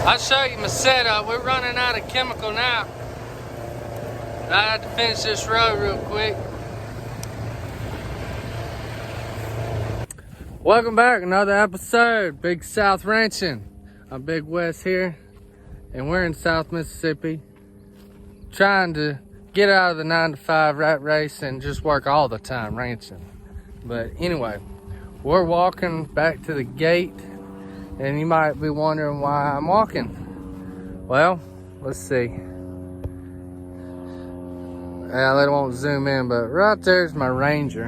I'll show you my setup. We're running out of chemical now. I have to finish this road real quick. Welcome back, another episode, Big South Ranching. I'm Big West here, and we're in South Mississippi, trying to get out of the 9-to-5 rat race and just work all the time ranching. But anyway, we're walking back to the gate, and you might be wondering why I'm walking. Well, let's see. Yeah, they won't zoom in, but right there's my Ranger.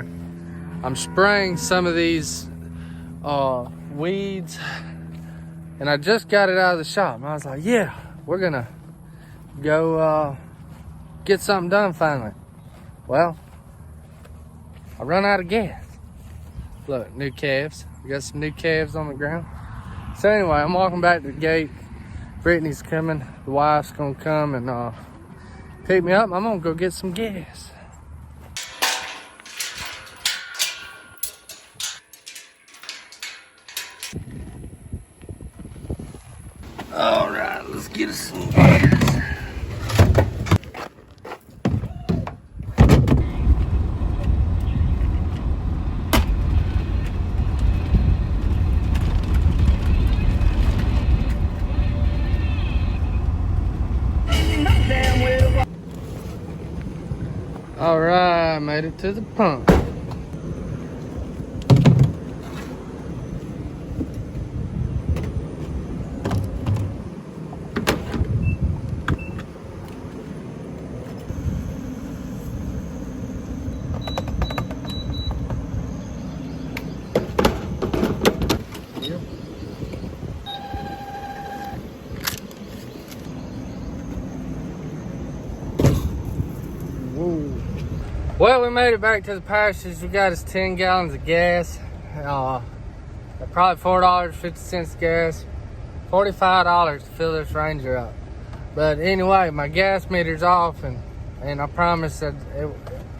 I'm spraying some of these weeds, and I just got it out of the shop, and I was like, yeah, we're gonna go get something done finally. Well, I run out of gas. Look, new calves. We got some new calves on the ground. So anyway, I'm walking back to the gate. Brittany's coming. The wife's gonna come and pick me up. I'm gonna go get some gas. All right, let's get us some gas. All right, made it to the pump. Well, we made it back to the pastures. We got us 10 gallons of gas. Probably $4.50 gas. $45 to fill this Ranger up. But anyway, my gas meter's off, and I promise that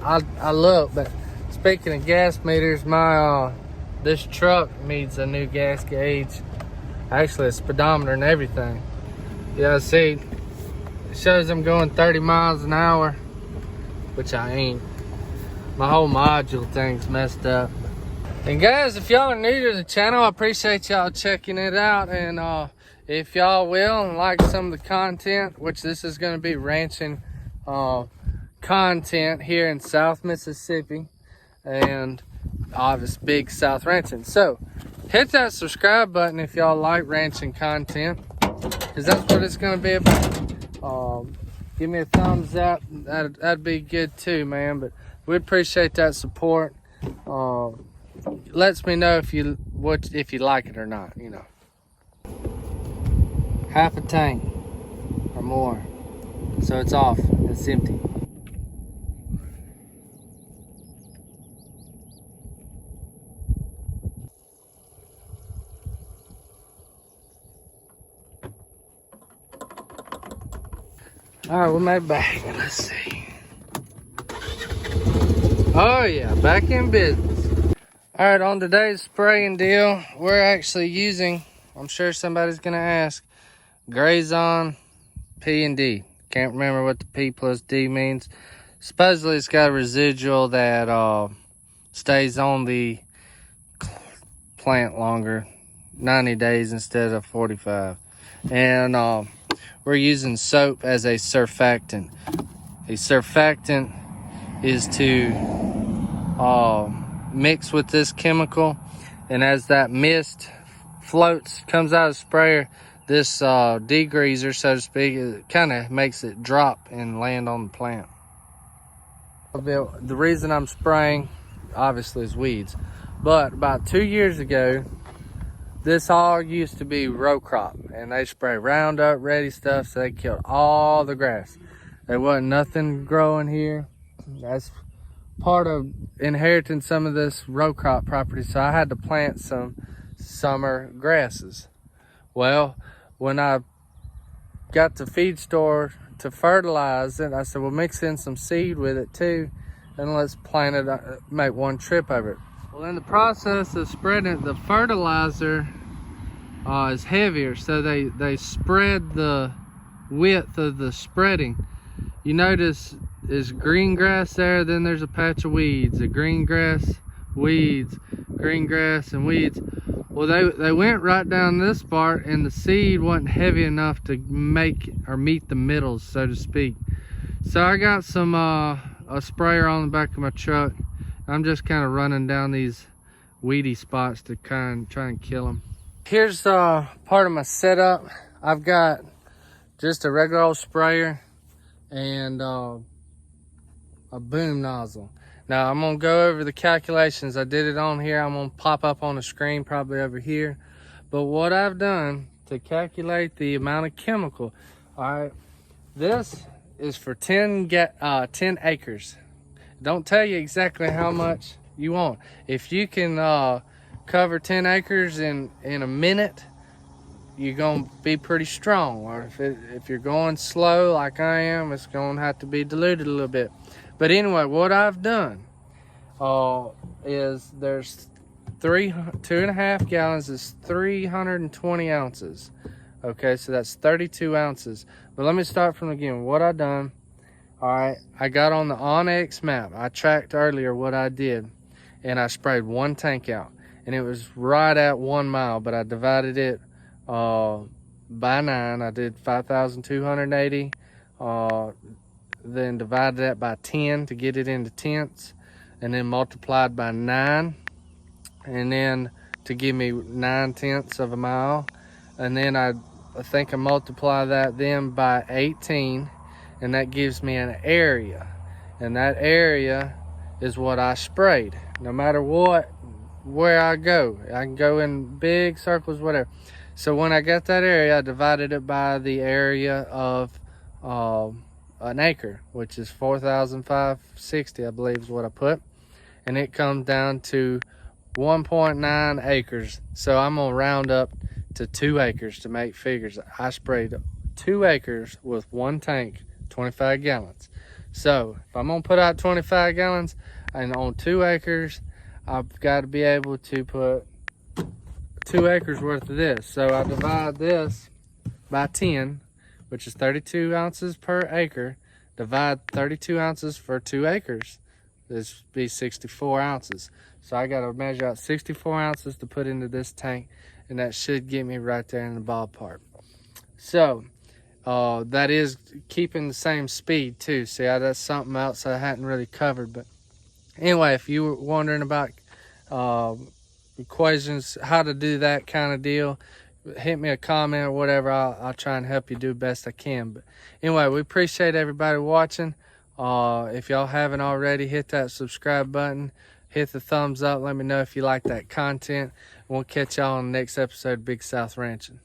I look. But speaking of gas meters, my this truck needs a new gas gauge. Actually, a speedometer and everything. Yeah, see, it shows I'm going 30 miles an hour, which I ain't. My whole module thing's messed up. And guys, if y'all are new to the channel, I appreciate y'all checking it out. And if y'all will and like some of the content, which this is going to be ranching content here in South Mississippi and obviously Big South Ranching. So hit that subscribe button if y'all like ranching content, because that's what it's going to be about. Give me a thumbs up. That'd be good too, man. But we appreciate that support. Lets me know if you like it or not. You know, half a tank or more, so it's off. It's empty. All right, we made it back. Let's see. Oh yeah, back in business. All right, on today's spraying deal, we're actually using, I'm sure somebody's gonna ask, Grazon P&D. Can't remember what the P plus D means. Supposedly it's got a residual that stays on the plant longer, 90 days instead of 45. And we're using soap as a surfactant. A surfactant is to mix with this chemical, and as that mist comes out of the sprayer, this degreaser, so to speak, it kind of makes it drop and land on the plant. The reason I'm spraying obviously is weeds, but about 2 years ago, this all used to be row crop, and they spray Roundup Ready stuff, so they killed all the grass. There wasn't nothing growing here. That's part of inheriting some of this row crop property, so I had to plant some summer grasses. Well, when I got the feed store to fertilize it, I said, well, mix in some seed with it too, and let's plant it, make one trip over it. Well, in the process of spreading it, the fertilizer is heavier, so they spread the width of the spreading. You notice there's green grass there, then there's a patch of weeds. The green grass, weeds, green grass, and weeds. Well, they went right down this part, and the seed wasn't heavy enough to make or meet the middles, so to speak. So I got some a sprayer on the back of my truck. I'm just kind of running down these weedy spots to try and kill them. Here's part of my setup. I've got just a regular old sprayer and a boom nozzle. Now I'm gonna go over the calculations. I did it on here. I'm gonna pop up on the screen probably over here. But what I've done to calculate the amount of chemical, all right, this is for 10 acres. Don't tell you exactly how much you want. If you can cover 10 acres in a minute, you're gonna be pretty strong. Or if you're going slow like I am, it's gonna have to be diluted a little bit. But anyway, what I've done is there's 2.5 gallons is 320 ounces. Okay, so that's 32 ounces. But let me start from the beginning. What I done, all right, I got on the onX map. I tracked earlier what I did, and I sprayed one tank out, and it was right at 1 mile, but I divided it by 9. I did 5,280, then divided that by 10 to get it into tenths, and then multiplied by 9, and then to give me 9/10 of a mile. And then I think I multiply that then by 18, and that gives me an area, and that area is what I sprayed. No matter where I go, I can go in big circles, whatever. So when I got that area, I divided it by the area of an acre, which is 4,560, I believe is what I put, and it comes down to 1.9 acres. So I'm gonna round up to 2 acres to make figures. I sprayed 2 acres with one tank, 25 gallons. So if I'm gonna put out 25 gallons and on 2 acres, I've got to be able to put 2 acres worth of this. So I divide this by 10, which is 32 ounces per acre. Divide 32 ounces for 2 acres. This would be 64 ounces. So I got to measure out 64 ounces to put into this tank, and that should get me right there in the ballpark. So that is keeping the same speed too. See, that's something else I hadn't really covered. But anyway, if you were wondering about equations, how to do that kind of deal, hit me a comment or whatever. I'll try and help you do best I can. But anyway, we appreciate everybody watching. If y'all haven't already, hit that subscribe button, hit the thumbs up, let me know if you like that content. We'll catch y'all on the next episode of Big South Ranching.